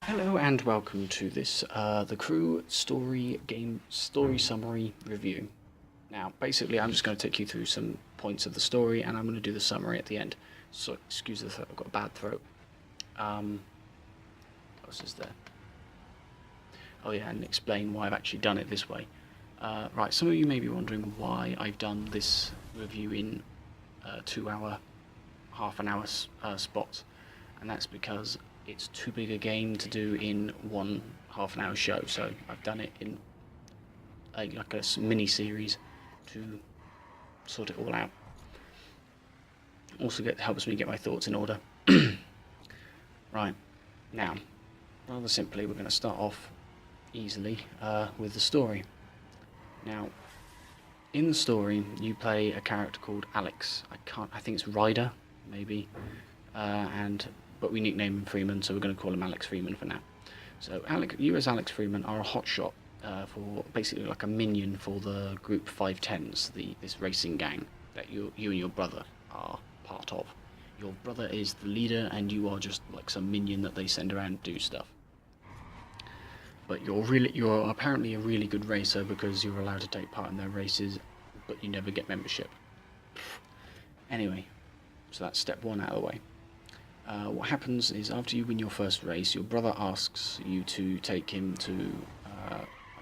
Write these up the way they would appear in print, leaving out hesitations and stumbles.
Hello and welcome to this the Crew story summary review. Now, basically, I'm just going to take you through some points of the story, and I'm going to do the summary at the end. So, excuse the throat, I've got a bad throat. What else is there? Oh yeah, and explain why I've actually done it this way. Right, some of you may be wondering why I've done this review in 2 hour, half an hour spots, and that's because it's too big a game to do in one half an hour show, so I've done it in like a mini series to sort it all out. Also helps me get my thoughts in order. Right, now, rather simply, we're going to start off easily with the story. Now, in the story, you play a character called Alex. I think it's Ryder, maybe, but we nickname him Freeman, so we're going to call him Alex Freeman for now. So you as Alex Freeman are a hotshot for basically like a minion for the group 510s, this racing gang that you and your brother are part of. Your brother is the leader, and you are just like some minion that they send around to do stuff. But you're apparently a really good racer because you're allowed to take part in their races, but you never get membership. Anyway, so that's step one out of the way. What happens is after you win your first race, your brother asks you to take him to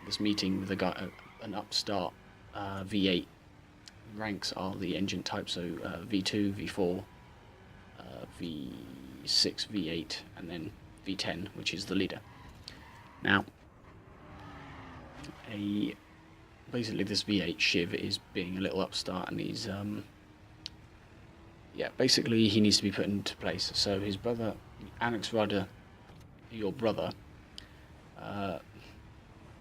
this meeting with an upstart V8. Ranks are the engine type, so V2, V4, V6, V8, and then V10, which is the leader. Now, basically this V8 Shiv is being a little upstart, and he's basically he needs to be put into place. So his brother, Alex Ryder, your brother,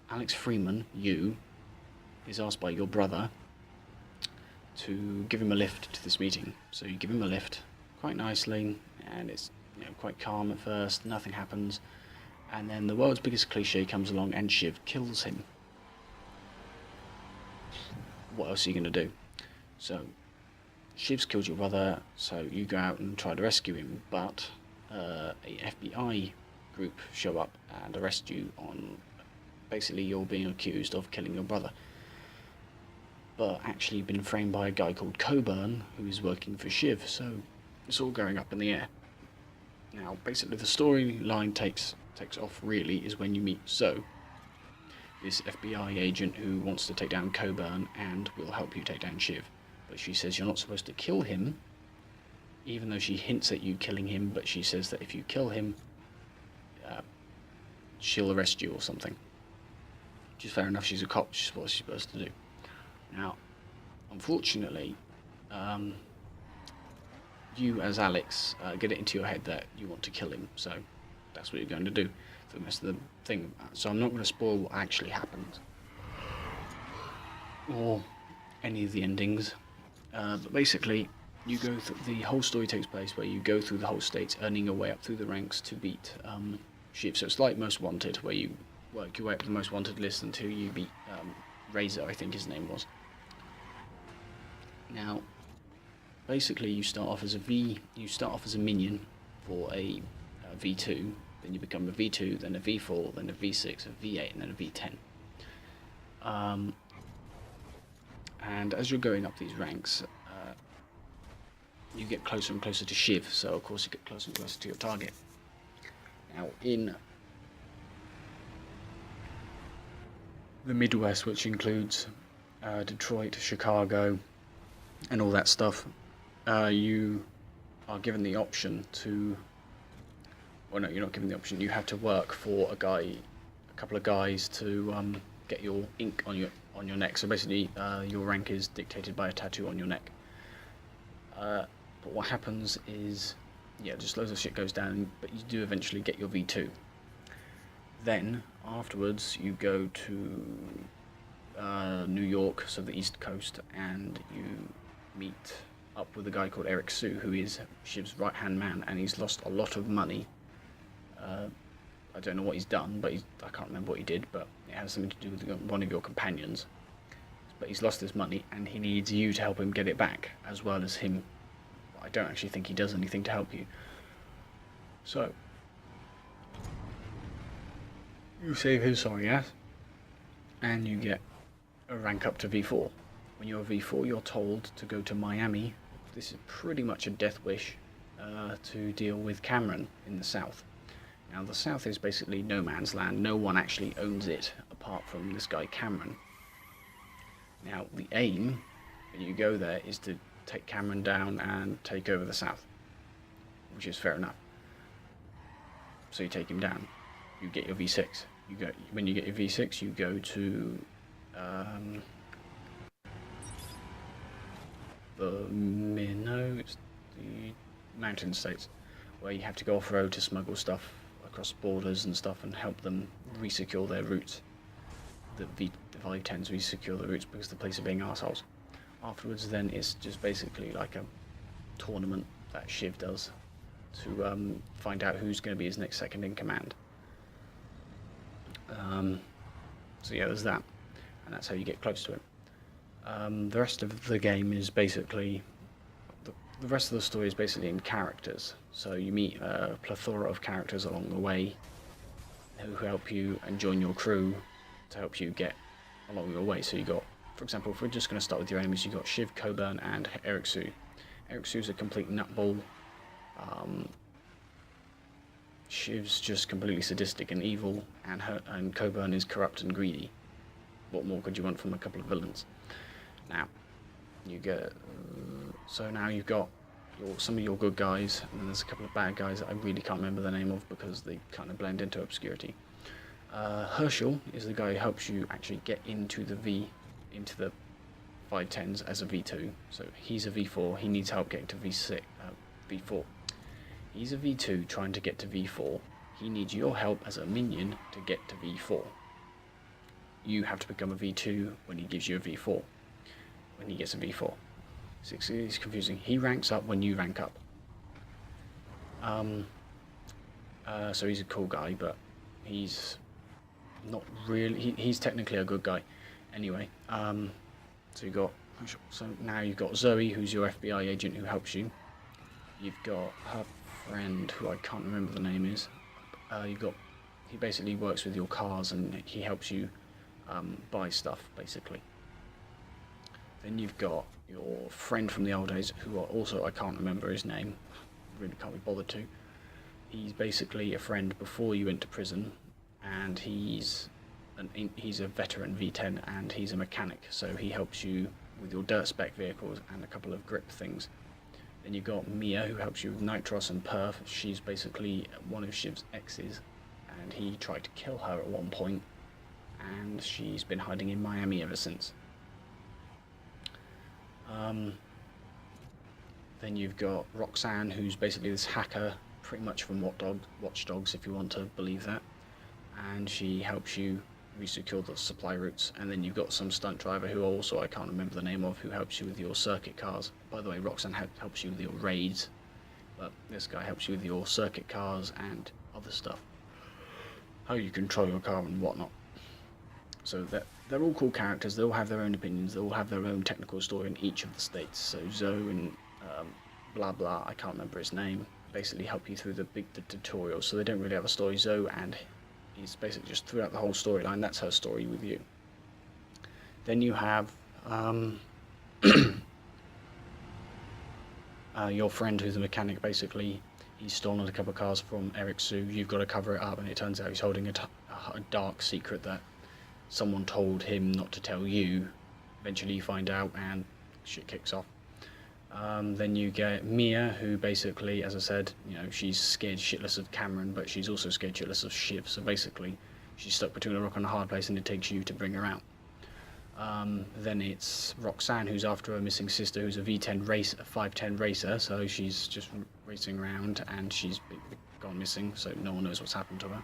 Alex Freeman, is asked by your brother to give him a lift to this meeting. So you give him a lift quite nicely, and it's quite calm at first, nothing happens, and then the world's biggest cliche comes along and Shiv kills him. What else are you going to do? So Shiv's killed your brother, so you go out and try to rescue him, but a FBI group show up and arrest you on basically you're being accused of killing your brother, but actually been framed by a guy called Coburn who is working for Shiv, so it's all going up in the air. Now basically the storyline takes off really is when you meet Zoe, this FBI agent who wants to take down Coburn and will help you take down Shiv. But she says you're not supposed to kill him, even though she hints at you killing him, but she says that if you kill him, she'll arrest you or something. Which is fair enough, she's a cop, she's what she's supposed to do. Now, unfortunately, you as Alex get it into your head that you want to kill him, so that's what you're going to do for the rest of the thing. So I'm not going to spoil what actually happens, or any of the endings. But basically, the whole story takes place where you go through the whole states, earning your way up through the ranks to beat Shiv. So it's like Most Wanted, where you work your way up the Most Wanted list until you beat Razor, I think his name was. Now, basically, you start off as a minion for a V2, then you become a V2, then a V4, then a V6, a V8, and then a V10. And as you're going up these ranks, you get closer and closer to Shiv, so of course you get closer and closer to your target. Now in the Midwest, which includes Detroit, Chicago, and all that stuff, you are given the option to... Well, no, you're not given the option. You have to work for a couple of guys to get your ink on your neck. So basically, your rank is dictated by a tattoo on your neck. But what happens is, just loads of shit goes down, but you do eventually get your V2. Then, afterwards, you go to New York, so the East Coast, and you meet up with a guy called Eric Sue, who is Shiv's right-hand man, and he's lost a lot of money. I don't know what he's done, but I can't remember what he did, but it has something to do with one of your companions. But he's lost his money, and he needs you to help him get it back, as well as him. I don't actually think he does anything to help you. So, You save his sorry ass, and you get a rank up to V4. When you're V4, you're told to go to Miami. This is pretty much a death wish to deal with Cameron in the south. Now, the south is basically no man's land. No one actually owns it apart from this guy Cameron. Now, the aim when you go there is to take Cameron down and take over the south, which is fair enough. So you take him down. You get your V6. When you get your V6, you go to it's the mountain states, where you have to go off-road to smuggle stuff across borders and stuff and help them resecure their routes. The V10s resecure the routes because the police are being arseholes. Afterwards, then, it's just basically like a tournament that Shiv does to find out who's going to be his next second in command. So yeah, there's that, and that's how you get close to him. The rest of the game is basically, the rest of the story is basically in characters. So you meet a plethora of characters along the way who help you and join your crew to help you get along your way. So you got, for example, if we're just going to start with your enemies, you got Shiv, Coburn, and Eric Sue. Eric Sue's a complete nutball. Shiv's just completely sadistic and evil, and Coburn is corrupt and greedy. What more could you want from a couple of villains? Now, you get so now you've got some of your good guys, and then there's a couple of bad guys that I really can't remember the name of because they kind of blend into obscurity. Herschel is the guy who helps you actually get into the 510s as a V2. So he's a V4. He needs help getting to V4. He's a V2 trying to get to V4. He needs your help as a minion to get to V4. You have to become a V2 when he gives you a V4. When he gets a V4. It's confusing. He ranks up when you rank up. So he's a cool guy, but he's not really. He's technically a good guy. Anyway, so now you've got Zoe, who's your FBI agent who helps you. You've got her friend, who I can't remember the name is. He basically works with your cars and he helps you buy stuff, basically. Then you've got your friend from the old days, who are also, I can't remember his name, really can't be bothered to. He's basically a friend before you went to prison, and he's a veteran V10 and he's a mechanic, so he helps you with your dirt spec vehicles and a couple of grip things. Then you've got Mia, who helps you with Nitros and Perf. She's basically one of Shiv's exes, and he tried to kill her at one point, and she's been hiding in Miami ever since. Then you've got Roxanne, who's basically this hacker, pretty much from Watch Dogs, if you want to believe that, and she helps you resecure the supply routes. And then you've got some stunt driver who also I can't remember the name of, who helps you with your circuit cars. By the way, Roxanne helps you with your raids, but this guy helps you with your circuit cars and other stuff, how you control your car and whatnot. So they're all cool characters. They all have their own opinions. They all have their own technical story in each of the states. So Zoe and blah blah, I can't remember his name, basically help you through the tutorials. So they don't really have a story. Zoe, and he's basically just throughout the whole storyline. That's her story with you. Then you have your friend, who's a mechanic. Basically, he's stolen a couple of cars from Eric Sue. You've got to cover it up, and it turns out he's holding a dark secret that someone told him not to tell you. Eventually you find out and shit kicks off. Then you get Mia, who basically, as I said, she's scared shitless of Cameron, but she's also scared shitless of Shiv. So basically she's stuck between a rock and a hard place, and it takes you to bring her out. Then it's Roxanne, who's after her missing sister, who's a V10 racer, a 510 racer. So she's just racing around and she's gone missing, so no one knows what's happened to her,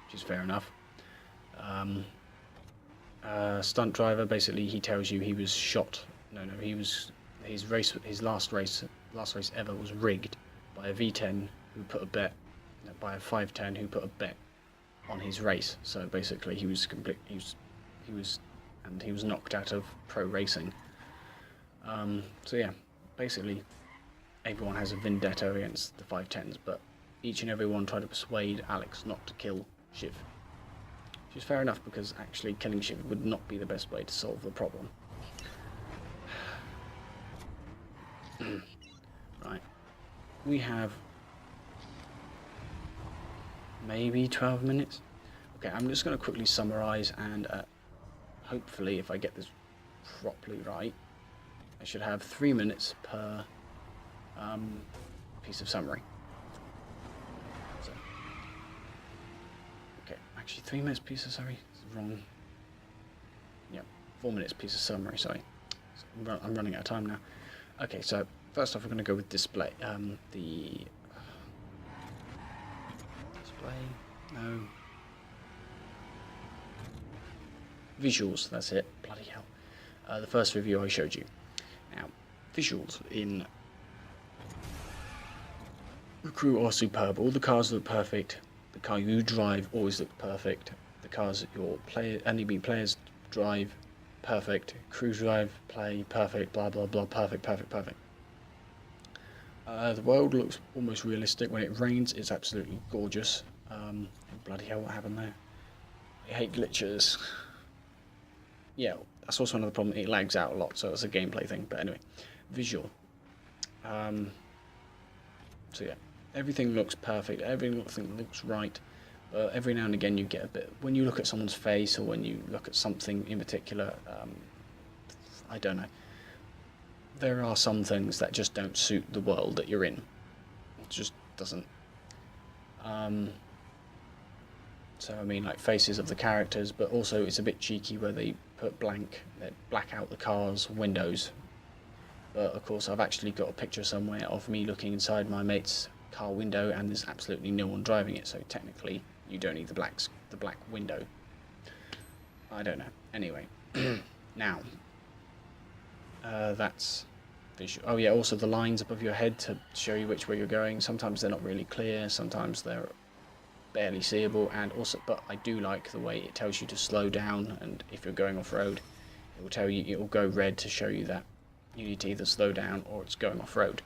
which is fair enough. Stunt driver, basically he tells you he was shot. His last race ever was rigged by a V10 who put a bet, by a 510 who put a bet on his race. So basically he was knocked out of pro racing. So yeah, basically everyone has a vendetta against the 510s, but each and every one tried to persuade Alex not to kill Shiv. which is fair enough because actually killing ship would not be the best way to solve the problem. Right, we have maybe 12 minutes. Okay, I'm just going to quickly summarize, and hopefully if I get this properly right, I should have 3 minutes per piece of summary. So, okay, actually 3 minutes piece of summary is wrong. Yeah, 4 minutes piece of summary, sorry. So I'm running out of time now. Okay, so first off we're going to go with display. The display, no. Visuals, that's it, bloody hell. The first review I showed you. Now, visuals in the crew are superb. All the cars look perfect. The car you drive always looks perfect. The cars that your enemy players drive, perfect. Crew drive, play, perfect, blah blah blah, perfect, perfect, perfect. The world looks almost realistic. When it rains, it's absolutely gorgeous. Bloody hell, what happened there? I hate glitches. Yeah, that's also another problem. It lags out a lot, so it's a gameplay thing. But anyway, visual. So yeah, everything looks perfect. Everything looks right. But every now and again, you get a bit. When you look at someone's face, or when you look at something in particular, I don't know. There are some things that just don't suit the world that you're in. It just doesn't. So I mean, like faces of the characters, but also it's a bit cheeky where they put they black out the car's windows. But of course, I've actually got a picture somewhere of me looking inside my mate's car window, and there's absolutely no one driving it. So technically, you don't need the black window. I don't know. Anyway, now that's visual. Oh yeah, also the lines above your head to show you which way you're going. Sometimes they're not really clear. Sometimes they're barely seeable, and also, but I do like the way it tells you to slow down, and if you're going off-road, it will tell you, it will go red to show you that you need to either slow down or it's going off-road.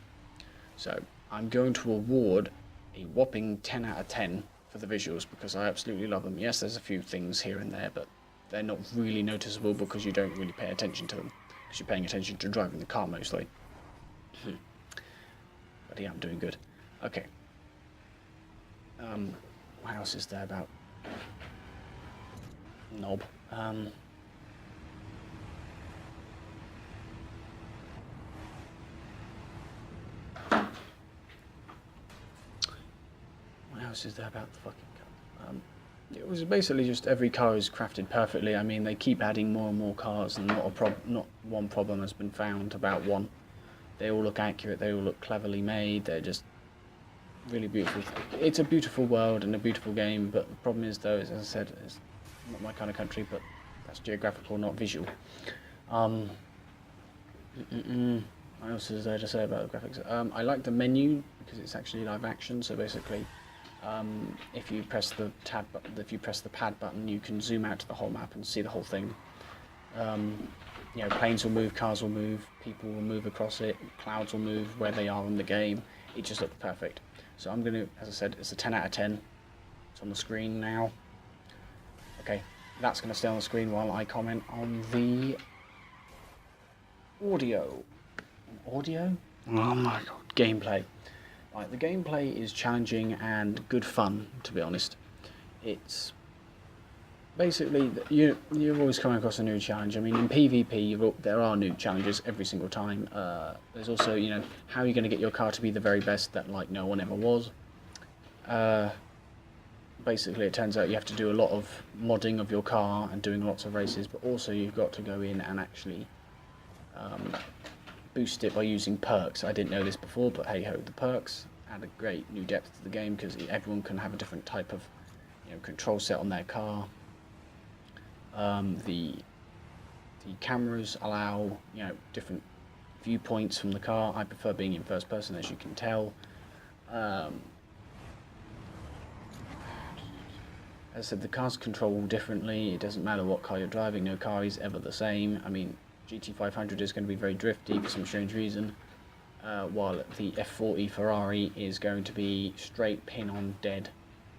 So I'm going to award a whopping 10 out of 10 for the visuals, because I absolutely love them. Yes, there's a few things here and there, but they're not really noticeable because you don't really pay attention to them, because you're paying attention to driving the car mostly. But yeah, I'm doing good. Okay. What else is there about knob? What else is there about the fucking car? It was basically just every car is crafted perfectly. I mean, they keep adding more and more cars, and not one problem has been found about one. They all look accurate. They all look cleverly made. They're just really beautiful. It's a beautiful world and a beautiful game, but the problem is, though, as I said, it's not my kind of country, but that's geographical, not visual. What else is there to say about the graphics? I like the menu because it's actually live action. So basically, if you press the pad button, you can zoom out to the whole map and see the whole thing. You know, planes will move, cars will move, people will move across it, clouds will move where they are in the game. It just looks perfect. So I'm going to, as I said, it's a 10 out of 10. It's on the screen now. Okay, that's going to stay on the screen while I comment on the audio. Audio? Oh my god, gameplay. Right, the gameplay is challenging and good fun, to be honest. It's basically, you're always coming across a new challenge. I mean, in PvP, there are new challenges every single time. There's also, you know, how are you going to get your car to be the very best that, like, no one ever was. Basically, it turns out you have to do a lot of modding of your car and doing lots of races, but also you've got to go in and actually boost it by using perks. I didn't know this before, but hey ho, the perks add a great new depth to the game, because everyone can have a different type of, you know, control set on their car. The cameras allow, you know, different viewpoints from the car. I prefer being in first person, as you can tell. As I said, the cars control differently. It doesn't matter what car you're driving. No car is ever the same. I mean, GT500 is going to be very drifty for some strange reason, while the F40 Ferrari is going to be straight pin on dead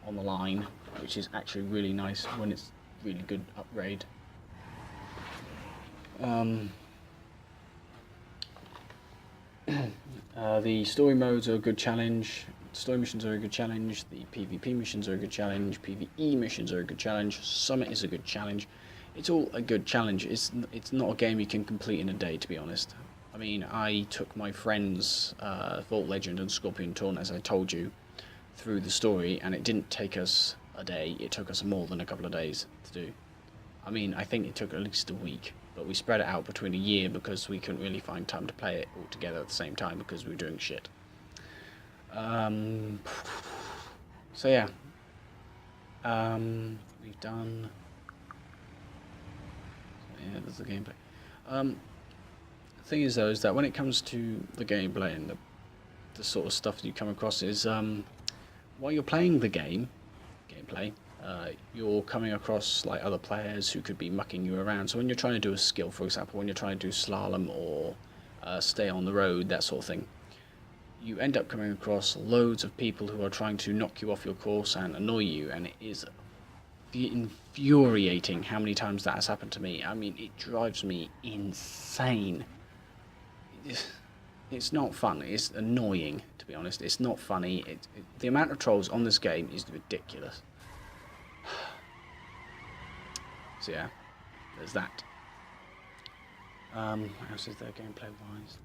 on the line, which is actually really nice when it's really good upgrade. The story modes are a good challenge. Story missions are a good challenge. The PvP missions are a good challenge. PvE missions are a good challenge. Summit is a good challenge. It's all a good challenge. It's not a game you can complete in a day, to be honest. I mean, I took my friends Vault Legend and Scorpion Taunt, as I told you, through the story, and it didn't take us a day. It took us more than a couple of days to do. I mean, I think it took at least a week, but we spread it out between a year because we couldn't really find time to play it all together at the same time because we were doing shit. So yeah, we've done. Yeah, there's the gameplay. The thing is though, is that when it comes to the gameplay and the sort of stuff that you come across is while you're playing the gameplay, you're coming across like other players who could be mucking you around. So when you're trying to do a skill, for example, when you're trying to do slalom or stay on the road, that sort of thing, you end up coming across loads of people who are trying to knock you off your course and annoy you, and it is infuriating how many times that has happened to me. I mean, it drives me insane. It's not fun. It's annoying, to be honest. It's not funny. The amount of trolls on this game is ridiculous. So yeah, there's that. What else is there gameplay-wise?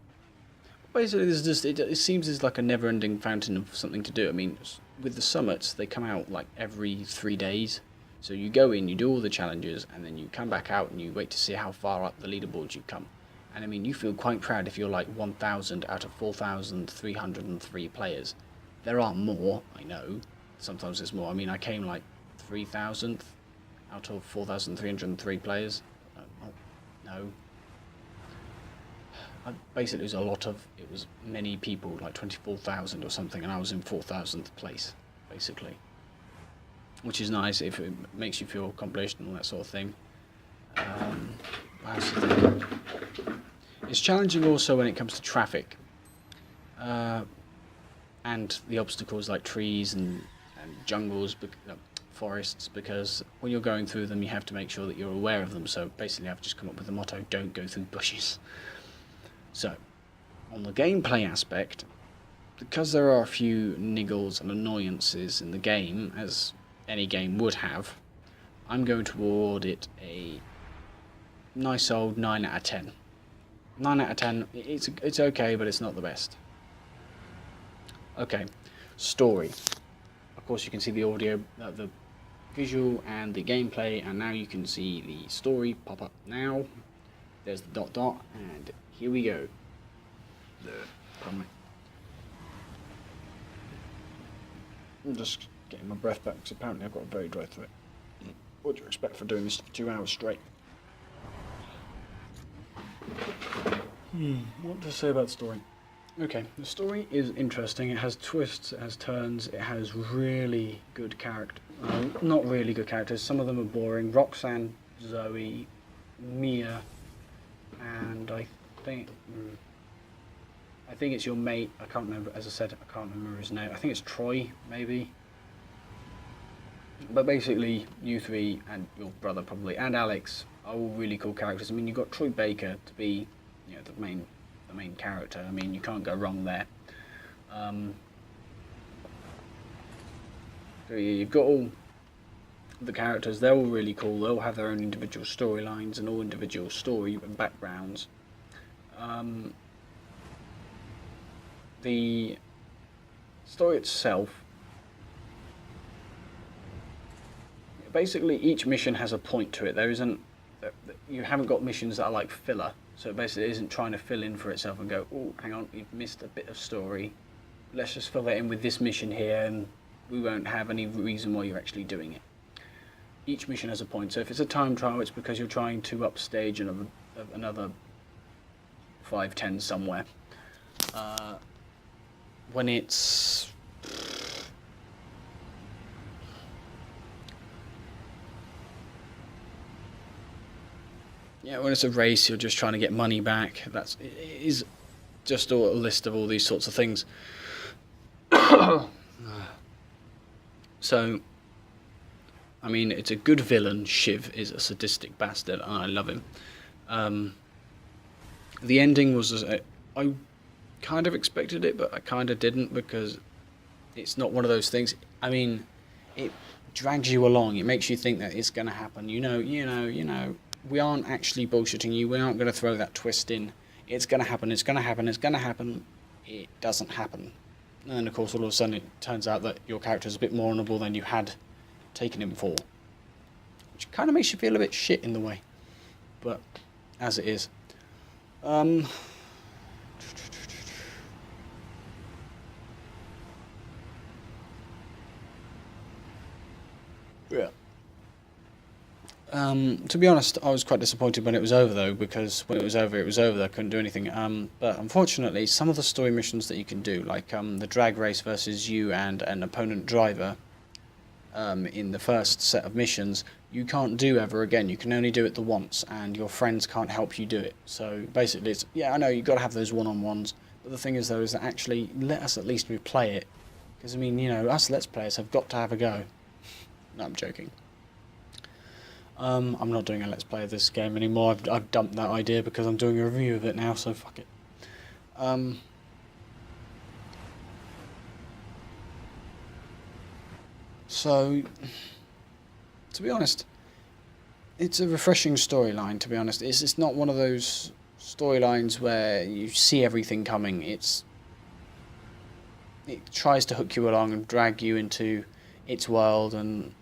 Basically, there's just it seems there's like a never-ending fountain of something to do. I mean, with the summits, they come out like every 3 days. So you go in, you do all the challenges, and then you come back out and you wait to see how far up the leaderboards you come. And I mean, you feel quite proud if you're like 1,000 out of 4,303 players. There are more, I know. Sometimes there's more. I mean, I came like 3,000th out of 4,303 players. Oh, no. Basically, it was many people, like 24,000 or something, and I was in 4,000th place, basically. Which is nice if it makes you feel accomplished and all that sort of thing. It's challenging also when it comes to traffic. And the obstacles like trees and jungles, forests, because when you're going through them you have to make sure that you're aware of them. So basically I've just come up with the motto, don't go through bushes. So, on the gameplay aspect, because there are a few niggles and annoyances in the game, as any game would have, I'm going to award it a nice old 9 out of 10. 9 out of 10, it's okay, but it's not the best. Okay, story. Of course you can see the audio, the visual and the gameplay, and now you can see the story pop up now. There's the ... and here we go. Pardon me. I'm just getting my breath back because apparently I've got a very dry throat. What do you expect for doing this for 2 hours straight? What to say about the story? Okay, the story is interesting. It has twists, it has turns, it has really good characters. Not really good characters, some of them are boring. Roxanne, Zoe, Mia, and I think it's your mate. I can't remember, as I said, I can't remember his name. I think it's Troy, maybe. But basically, you three and your brother probably, and Alex, are all really cool characters. I mean, you've got Troy Baker to be, you know, the main character. I mean, you can't go wrong there. So you've got all the characters. They're all really cool. They all have their own individual storylines and all individual story and backgrounds. The story itself, basically each mission has a point to it. There isn't, you haven't got missions that are like filler. So it basically isn't trying to fill in for itself and go, oh, hang on, you've missed a bit of story. Let's just fill that in with this mission here and we won't have any reason why you're actually doing it. Each mission has a point. So if it's a time trial, it's because you're trying to upstage another 5-10 somewhere. When it's... Yeah, when it's a race, you're just trying to get money back. It is just a list of all these sorts of things. So, I mean, it's a good villain. Shiv is a sadistic bastard, and I love him. The ending was, I kind of expected it, but I kind of didn't, because it's not one of those things. I mean, it drags you along. It makes you think that it's going to happen. You know. We aren't actually bullshitting you. We aren't going to throw that twist in. It's going to happen. It's going to happen. It's going to happen. It doesn't happen. And then, of course, all of a sudden it turns out that your character's a bit more honourable than you had taken him for. Which kind of makes you feel a bit shit in the way. But, as it is. Yeah. To be honest, I was quite disappointed when it was over, though, because when it was over, I couldn't do anything. But unfortunately, some of the story missions that you can do, like the drag race versus you and an opponent driver, in the first set of missions, you can't do ever again. You can only do it the once, and your friends can't help you do it. So basically, it's, yeah, I know you've got to have those one-on-ones, but the thing is, though, is that actually let us at least replay it. Because, I mean, us Let's Players have got to have a go. No, I'm joking. I'm not doing a Let's Play of this game anymore. I've dumped that idea because I'm doing a review of it now, so fuck it. So, to be honest, it's a refreshing storyline, to be honest. It's not one of those storylines where you see everything coming. It tries to hook you along and drag you into its world, and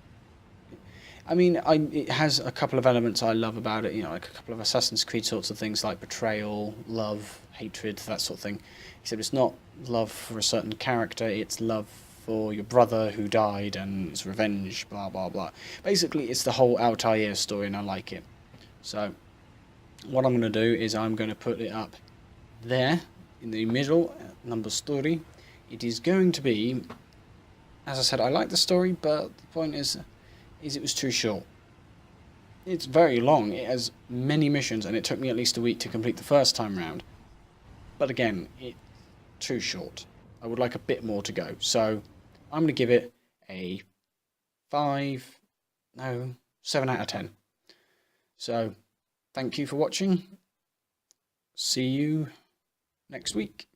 I mean, it has a couple of elements I love about it, like a couple of Assassin's Creed sorts of things, like betrayal, love, hatred, that sort of thing. Except it's not love for a certain character, it's love for your brother who died, and it's revenge, blah, blah, blah. Basically, it's the whole Altair story, and I like it. So, what I'm going to do is I'm going to put it up there, in the middle, number story. It is going to be, as I said, I like the story, but the point is it was too short. It's very long. It has many missions, and it took me at least a week to complete the first time round. But again, it's too short. I would like a bit more to go. So I'm going to give it a 7 out of 10. So thank you for watching. See you next week.